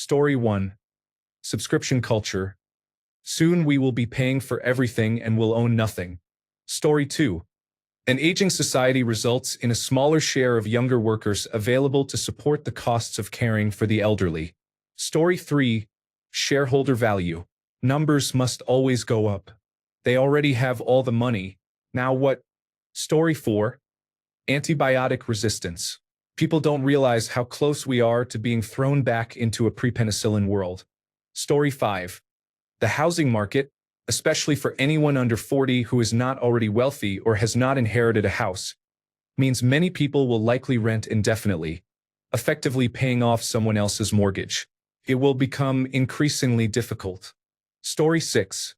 Story 1. Subscription culture. Soon we will be paying for everything and will own nothing. Story 2. An aging society results in a smaller share of younger workers available to support the costs of caring for the elderly. Story 3. Shareholder value. Numbers must always go up. They already have all the money. Now what? Story 4. Antibiotic resistance. People don't realize how close we are to being thrown back into a pre-penicillin world. Story 5. The housing market, especially for anyone under 40 who is not already wealthy or has not inherited a house, means many people will likely rent indefinitely, effectively paying off someone else's mortgage. It will become increasingly difficult. Story 6.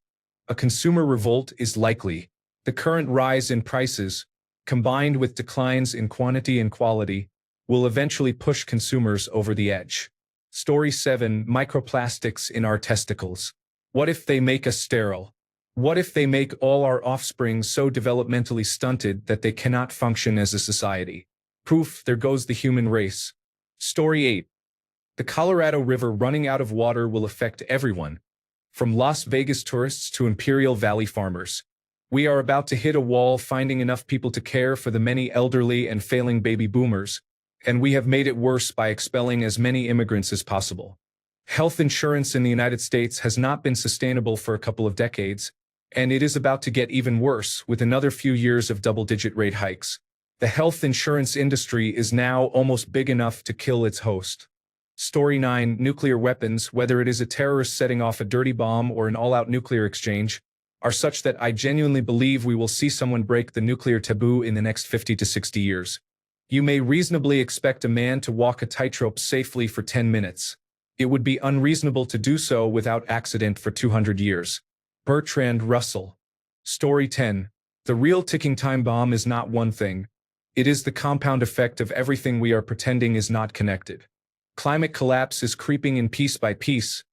A consumer revolt is likely. The current rise in prices, combined with declines in quantity and quality, will eventually push consumers over the edge. Story 7. Microplastics in our testicles. What if they make us sterile? What if they make all our offspring so developmentally stunted that they cannot function as a society? Poof, there goes the human race. Story 8. The Colorado River running out of water will affect everyone, from Las Vegas tourists to Imperial Valley farmers. We are about to hit a wall finding enough people to care for the many elderly and failing baby boomers, and we have made it worse by expelling as many immigrants as possible. Health insurance in the United States has not been sustainable for a couple of decades, and it is about to get even worse with another few years of double-digit rate hikes. The health insurance industry is now almost big enough to kill its host. Story 9. Nuclear weapons, whether it is a terrorist setting off a dirty bomb or an all-out nuclear exchange, are such that I genuinely believe we will see someone break the nuclear taboo in the next 50 to 60 years. You may reasonably expect a man to walk a tightrope safely for 10 minutes. It would be unreasonable to do so without accident for 200 years. Bertrand Russell. Story 10. The real ticking time bomb is not one thing. It is the compound effect of everything we are pretending is not connected. Climate collapse is creeping in piece by piece.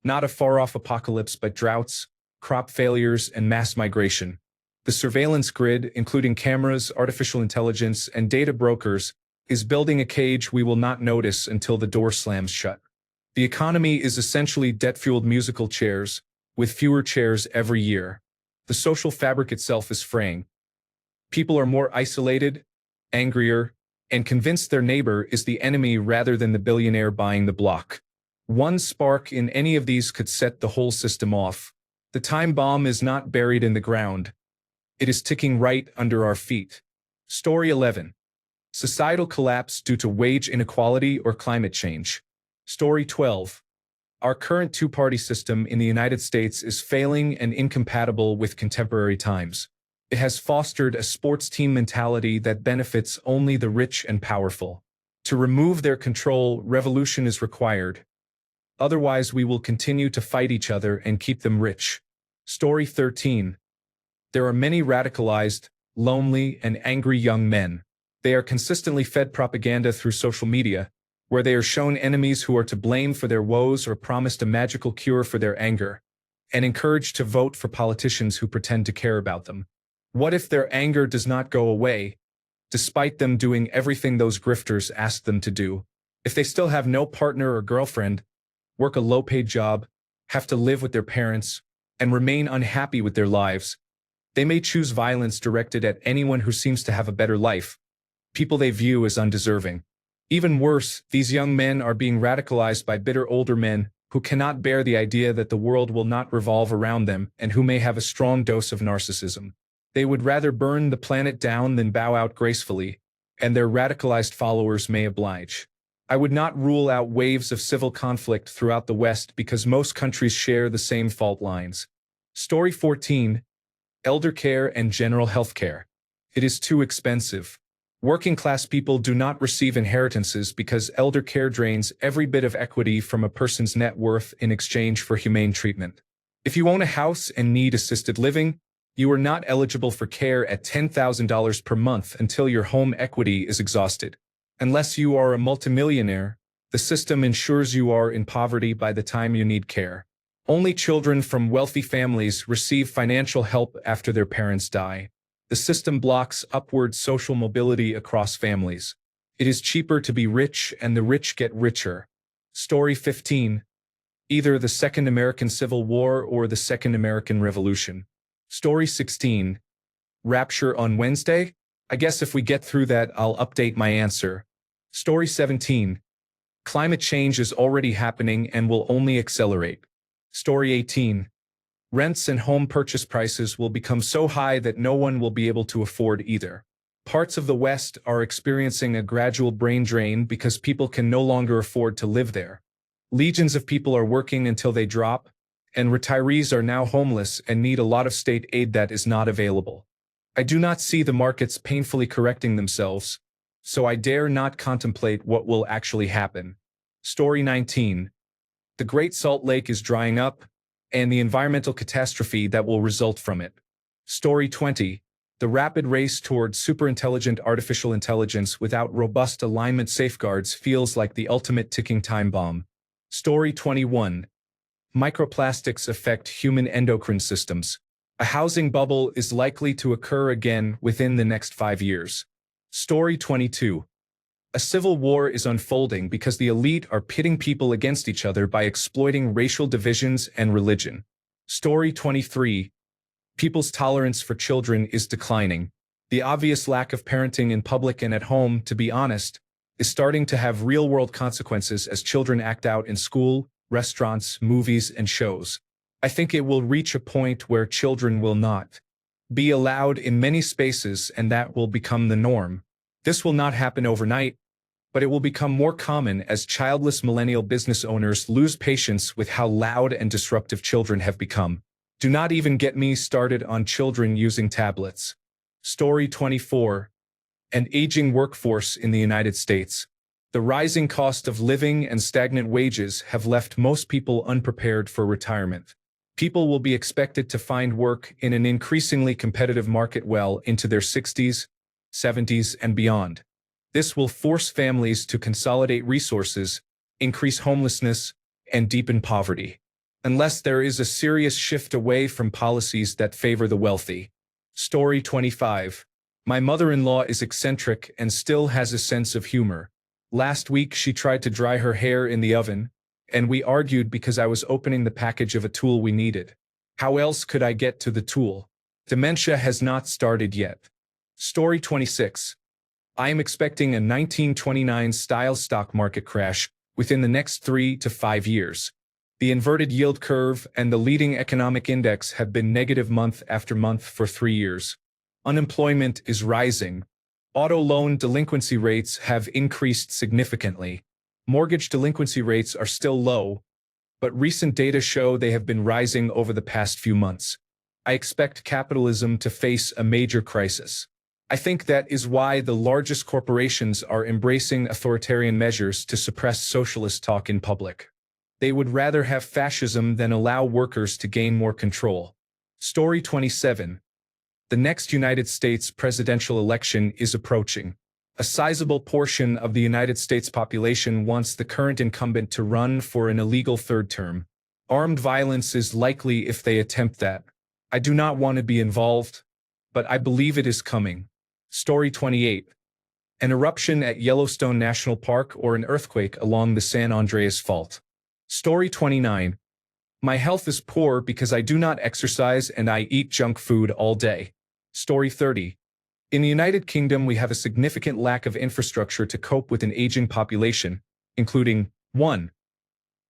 Not a far-off apocalypse, but droughts, crop failures, and mass migration. The surveillance grid, including cameras, artificial intelligence, and data brokers, is building a cage we will not notice until the door slams shut. The economy is essentially debt-fueled musical chairs, with fewer chairs every year. The social fabric itself is fraying. People are more isolated, angrier, and convinced their neighbor is the enemy rather than the billionaire buying the block. One spark in any of these could set the whole system off. The time bomb is not buried in the ground. It is ticking right under our feet. Story 11. Societal collapse due to wage inequality or climate change. Story 12. Our current two-party system in the United States is failing and incompatible with contemporary times. It has fostered a sports team mentality that benefits only the rich and powerful. To remove their control, revolution is required. Otherwise, we will continue to fight each other and keep them rich. Story 13. There are many radicalized, lonely, and angry young men. They are consistently fed propaganda through social media, where they are shown enemies who are to blame for their woes or promised a magical cure for their anger, and encouraged to vote for politicians who pretend to care about them. What if their anger does not go away, despite them doing everything those grifters ask them to do? If they still have no partner or girlfriend, work a low-paid job, have to live with their parents, and remain unhappy with their lives, they may choose violence directed at anyone who seems to have a better life, people they view as undeserving. Even worse, these young men are being radicalized by bitter older men who cannot bear the idea that the world will not revolve around them and who may have a strong dose of narcissism. They would rather burn the planet down than bow out gracefully, and their radicalized followers may oblige. I would not rule out waves of civil conflict throughout the West because most countries share the same fault lines. Story 14. Elder care and general health care. It is too expensive. Working-class people do not receive inheritances because elder care drains every bit of equity from a person's net worth in exchange for humane treatment. If you own a house and need assisted living, you are not eligible for care at $10,000 per month until your home equity is exhausted. Unless you are a multimillionaire, the system ensures you are in poverty by the time you need care. Only children from wealthy families receive financial help after their parents die. The system blocks upward social mobility across families. It is cheaper to be rich and the rich get richer. Story 15. Either the Second American Civil War or the Second American Revolution. Story 16. Rapture on Wednesday? I guess if we get through that, I'll update my answer. Story 17. Climate change is already happening and will only accelerate. Story 18. Rents and home purchase prices will become so high that no one will be able to afford either. Parts of the West are experiencing a gradual brain drain because people can no longer afford to live there. Legions of people are working until they drop, and retirees are now homeless and need a lot of state aid that is not available. I do not see the markets painfully correcting themselves, so I dare not contemplate what will actually happen. Story 19. The Great Salt Lake is drying up, and the environmental catastrophe that will result from it. Story 20. The rapid race toward superintelligent artificial intelligence without robust alignment safeguards feels like the ultimate ticking time bomb. Story 21. Microplastics affect human endocrine systems. A housing bubble is likely to occur again within the next 5 years. Story 22. A civil war is unfolding because the elite are pitting people against each other by exploiting racial divisions and religion. Story 23. People's tolerance for children is declining. The obvious lack of parenting in public and at home, to be honest, is starting to have real-world consequences as children act out in school, restaurants, movies, and shows. I think it will reach a point where children will not be allowed in many spaces, and that will become the norm. This will not happen overnight, but it will become more common as childless millennial business owners lose patience with how loud and disruptive children have become. Do not even get me started on children using tablets. Story 24. An aging workforce in the United States. The rising cost of living and stagnant wages have left most people unprepared for retirement. People will be expected to find work in an increasingly competitive market well into their 60s, 70s, and beyond. This will force families to consolidate resources, increase homelessness, and deepen poverty, unless there is a serious shift away from policies that favor the wealthy. Story 25. My mother-in-law is eccentric and still has a sense of humor. Last week she tried to dry her hair in the oven, and we argued because I was opening the package of a tool we needed. How else could I get to the tool? Dementia has not started yet. Story 26. I am expecting a 1929-style stock market crash within the next 3 to 5 years. The inverted yield curve and the leading economic index have been negative month after month for 3 years. Unemployment is rising. Auto loan delinquency rates have increased significantly. Mortgage delinquency rates are still low, but recent data show they have been rising over the past few months. I expect capitalism to face a major crisis. I think that is why the largest corporations are embracing authoritarian measures to suppress socialist talk in public. They would rather have fascism than allow workers to gain more control. Story 27. The next United States presidential election is approaching. A sizable portion of the United States population wants the current incumbent to run for an illegal third term. Armed violence is likely if they attempt that. I do not want to be involved, but I believe it is coming. Story 28. An eruption at Yellowstone National Park or an earthquake along the San Andreas Fault. Story 29. My health is poor because I do not exercise and I eat junk food all day. Story 30. In the United Kingdom, we have a significant lack of infrastructure to cope with an aging population, including 1.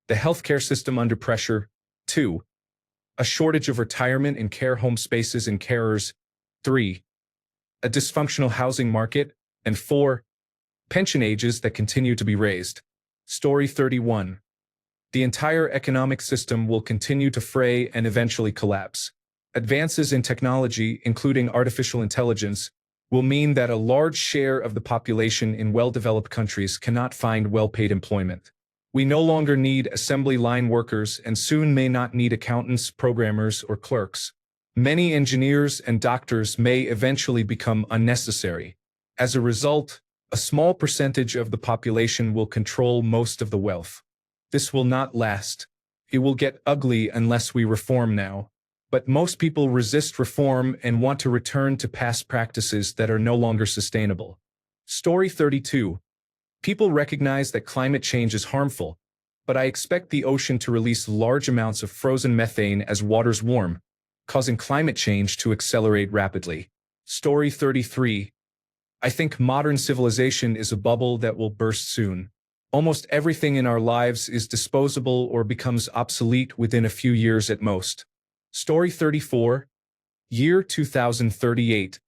The healthcare system under pressure, 2. A shortage of retirement and care home spaces and carers, 3. A dysfunctional housing market, and 4. Pension ages that continue to be raised. Story 31. The entire economic system will continue to fray and eventually collapse. Advances in technology, including artificial intelligence, will mean that a large share of the population in well-developed countries cannot find well-paid employment. We no longer need assembly line workers and soon may not need accountants, programmers, or clerks. Many engineers and doctors may eventually become unnecessary. As a result, a small percentage of the population will control most of the wealth. This will not last. It will get ugly unless we reform now. But most people resist reform and want to return to past practices that are no longer sustainable. Story 32. People recognize that climate change is harmful, but I expect the ocean to release large amounts of frozen methane as waters warm, causing climate change to accelerate rapidly. Story 33. I think modern civilization is a bubble that will burst soon. Almost everything in our lives is disposable or becomes obsolete within a few years at most. Story 34. Year 2038.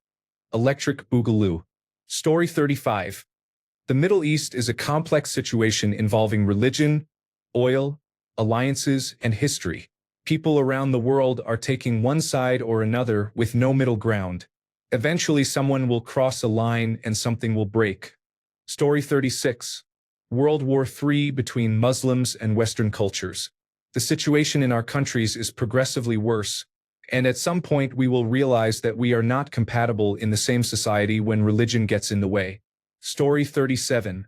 Electric Boogaloo. Story 35. The Middle East is a complex situation involving religion, oil, alliances, and history. People around the world are taking one side or another with no middle ground. Eventually someone will cross a line and something will break. Story 36. World War III between Muslims and Western cultures. The situation in our countries is progressively worse, and at some point we will realize that we are not compatible in the same society when religion gets in the way. Story 37.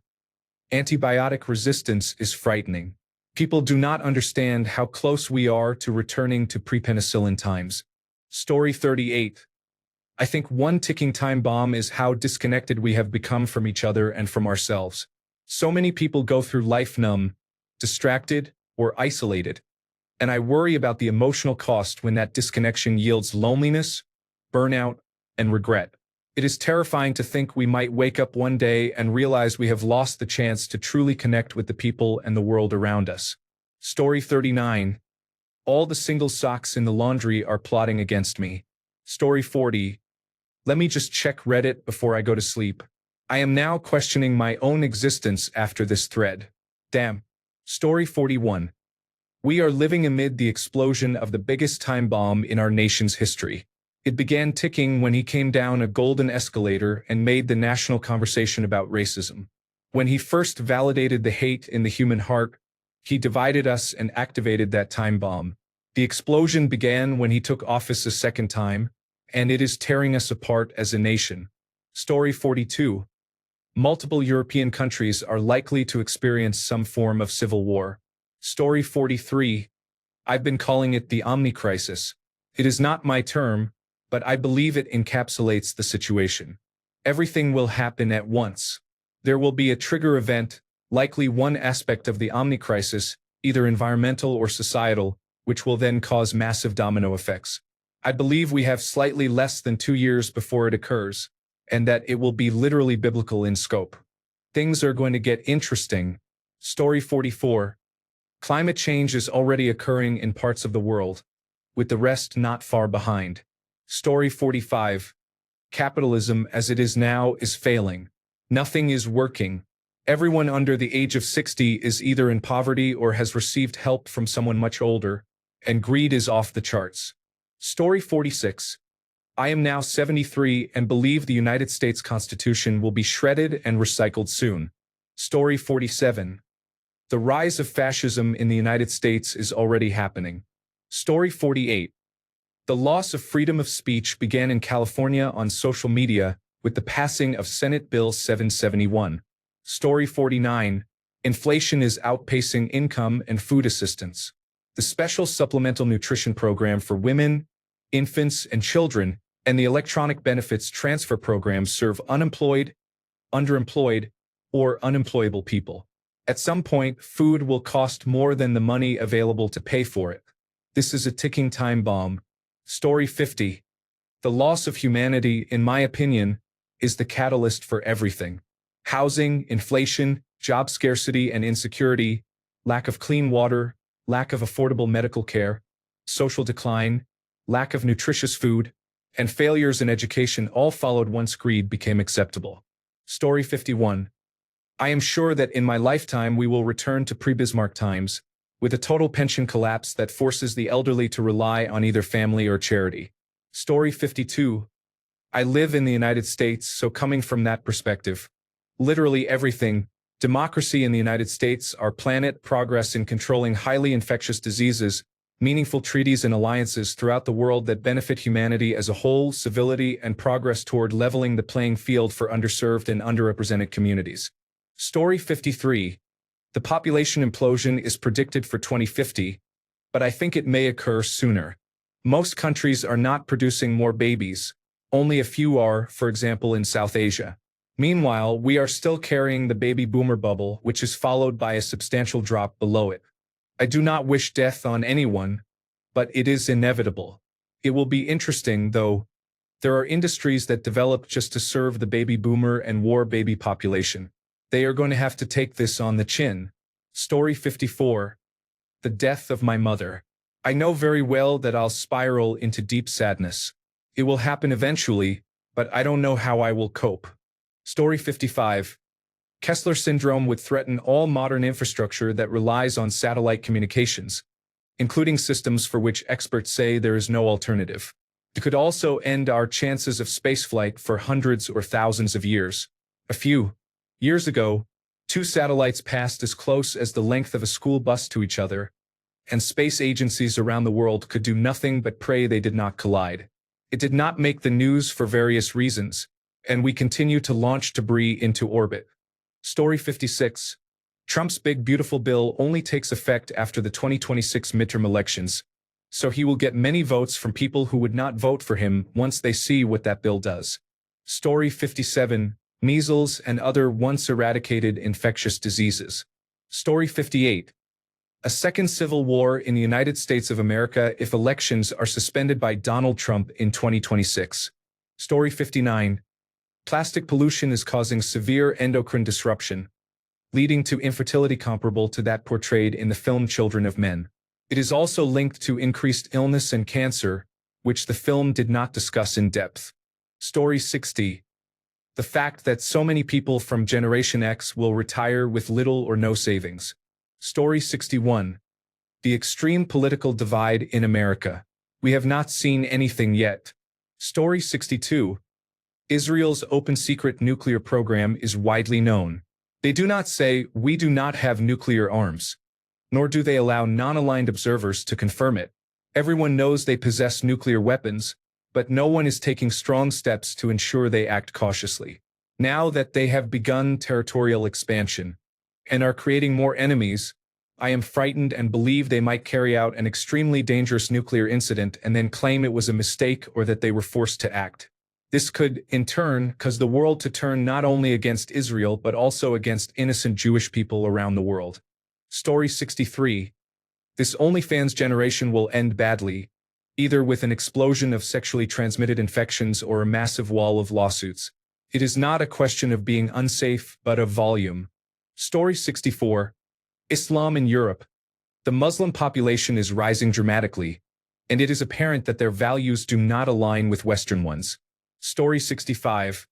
Antibiotic resistance is frightening. People do not understand how close we are to returning to pre-penicillin times. Story 38. I think one ticking time bomb is how disconnected we have become from each other and from ourselves. So many people go through life numb, distracted, or isolated, and I worry about the emotional cost when that disconnection yields loneliness, burnout, and regret. It is terrifying to think we might wake up one day and realize we have lost the chance to truly connect with the people and the world around us. Story 39. All the single socks in the laundry are plotting against me. Story 40. Let me just check Reddit before I go to sleep. I am now questioning my own existence after this thread. Damn. Story 41. We are living amid the explosion of the biggest time bomb in our nation's history. It began ticking when he came down a golden escalator and made the national conversation about racism. When he first validated the hate in the human heart, he divided us and activated that time bomb. The explosion began when he took office a second time, and it is tearing us apart as a nation. Story 42. Multiple European countries are likely to experience some form of civil war. Story 43. I've been calling it the Omni crisis. It is not my term, but I believe it encapsulates the situation. Everything will happen at once. There will be a trigger event, likely one aspect of the Omni crisis, either environmental or societal, which will then cause massive domino effects. I believe we have slightly less than 2 years before it occurs, and that it will be literally biblical in scope. Things are going to get interesting. Story 44. Climate change is already occurring in parts of the world, with the rest not far behind. Story 45. Capitalism as it is now is failing. Nothing is working. Everyone under the age of 60 is either in poverty or has received help from someone much older, and greed is off the charts. Story 46. I am now 73 and believe the United States Constitution will be shredded and recycled soon. Story 47. The rise of fascism in the United States is already happening. Story 48. The loss of freedom of speech began in California on social media with the passing of Senate Bill 771. Story 49. Inflation is outpacing income and food assistance. The Special Supplemental Nutrition Program for women, infants, and children, and the Electronic Benefits Transfer Program serve unemployed, underemployed, or unemployable people. At some point, food will cost more than the money available to pay for it. This is a ticking time bomb. Story 50. The loss of humanity, in my opinion, is the catalyst for everything. Housing, inflation, job scarcity and insecurity, lack of clean water, lack of affordable medical care, social decline, lack of nutritious food, and failures in education all followed once greed became acceptable. Story 51. I am sure that in my lifetime we will return to pre-Bismarck times, with a total pension collapse that forces the elderly to rely on either family or charity. Story 52. I live in the United States, so coming from that perspective, literally everything, democracy in the United States, our planet, progress in controlling highly infectious diseases, meaningful treaties and alliances throughout the world that benefit humanity as a whole, civility, and progress toward leveling the playing field for underserved and underrepresented communities. Story 53. The population implosion is predicted for 2050, but I think it may occur sooner. Most countries are not producing more babies. Only a few are, for example, in South Asia. Meanwhile, we are still carrying the baby boomer bubble, which is followed by a substantial drop below it. I do not wish death on anyone, but it is inevitable. It will be interesting, though. There are industries that developed just to serve the baby boomer and war baby population. They are going to have to take this on the chin. Story 54. The death of my mother. I know very well that I'll spiral into deep sadness. It will happen eventually, but I don't know how I will cope. Story 55. Kessler syndrome would threaten all modern infrastructure that relies on satellite communications, including systems for which experts say there is no alternative. It could also end our chances of spaceflight for hundreds or thousands of years. A few years ago, two satellites passed as close as the length of a school bus to each other, and space agencies around the world could do nothing but pray they did not collide. It did not make the news for various reasons, and we continue to launch debris into orbit. Story 56. Trump's big beautiful bill only takes effect after the 2026 midterm elections, so he will get many votes from people who would not vote for him once they see what that bill does. Story 57. Measles and other once eradicated infectious diseases. Story 58. A second civil war in the United States of America if elections are suspended by Donald Trump in 2026. Story 59. Plastic pollution is causing severe endocrine disruption, leading to infertility comparable to that portrayed in the film Children of Men. It is also linked to increased illness and cancer, which the film did not discuss in depth. Story 60. The fact that so many people from Generation X will retire with little or no savings. Story 61. The extreme political divide in America. We have not seen anything yet. Story 62. Israel's open-secret nuclear program is widely known. They do not say, "We do not have nuclear arms," nor do they allow non-aligned observers to confirm it. Everyone knows they possess nuclear weapons, but no one is taking strong steps to ensure they act cautiously. Now that they have begun territorial expansion and are creating more enemies, I am frightened and believe they might carry out an extremely dangerous nuclear incident and then claim it was a mistake or that they were forced to act. This could, in turn, cause the world to turn not only against Israel but also against innocent Jewish people around the world. Story 63. This OnlyFans generation will end badly, either with an explosion of sexually transmitted infections or a massive wall of lawsuits. It is not a question of being unsafe, but of volume. Story 64. Islam in Europe. The Muslim population is rising dramatically, and it is apparent that their values do not align with Western ones. Story 65.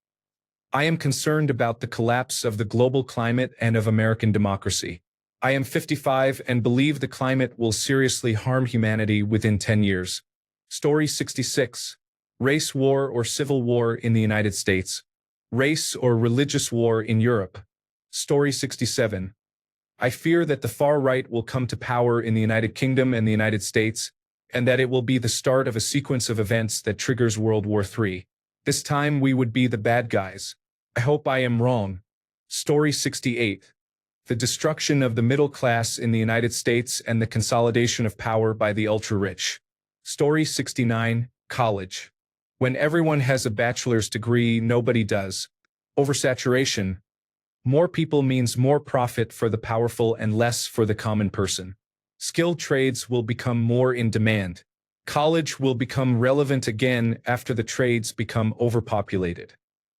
I am concerned about the collapse of the global climate and of American democracy. I am 55 and believe the climate will seriously harm humanity within 10 years. Story 66. Race war or civil war in the United States. Race or religious war in Europe. Story 67. I fear that the far right will come to power in the United Kingdom and the United States, and that it will be the start of a sequence of events that triggers World War III. This time we would be the bad guys. I hope I am wrong. Story 68. The destruction of the middle class in the United States and the consolidation of power by the ultra-rich. Story 69. College. When everyone has a bachelor's degree, nobody does. Oversaturation. More people means more profit for the powerful and less for the common person. Skilled trades will become more in demand. College will become relevant again after the trades become overpopulated.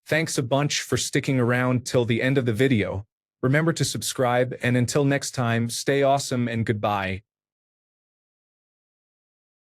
Thanks a bunch for sticking around till the end of the video. Remember to subscribe, and until next time, stay awesome and goodbye.